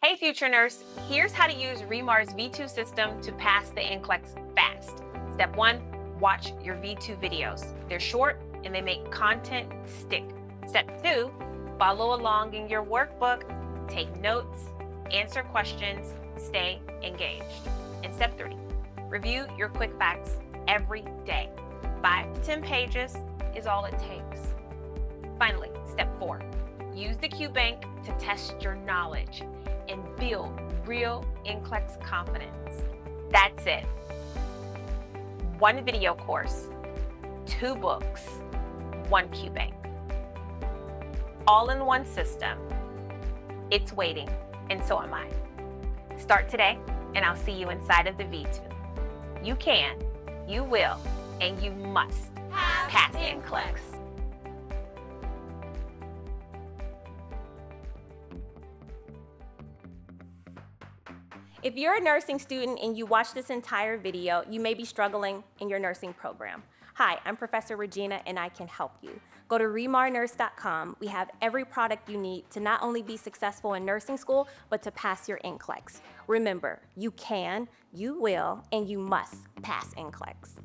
Hey future nurse, here's how to use ReMar's V2 system to pass the NCLEX fast. Step 1, watch your V2 videos. They're short and they make content stick. Step 2, follow along in your workbook, take notes, answer questions, stay engaged. And step 3, review your quick facts every day. 5 to 10 pages is all it takes. Finally, step 4, use the QBank to test your knowledge and build real NCLEX confidence. That's it. 1 video course, 2 books, 1 QBank. All in one system. It's waiting, and so am I. Start today, and I'll see you inside of the V2. You can, you will, and you must pass NCLEX. If you're a nursing student and you watch this entire video, you may be struggling in your nursing program. Hi, I'm Professor Regina and I can help you. Go to remarnurse.com. We have every product you need to not only be successful in nursing school, but to pass your NCLEX. Remember, you can, you will, and you must pass NCLEX.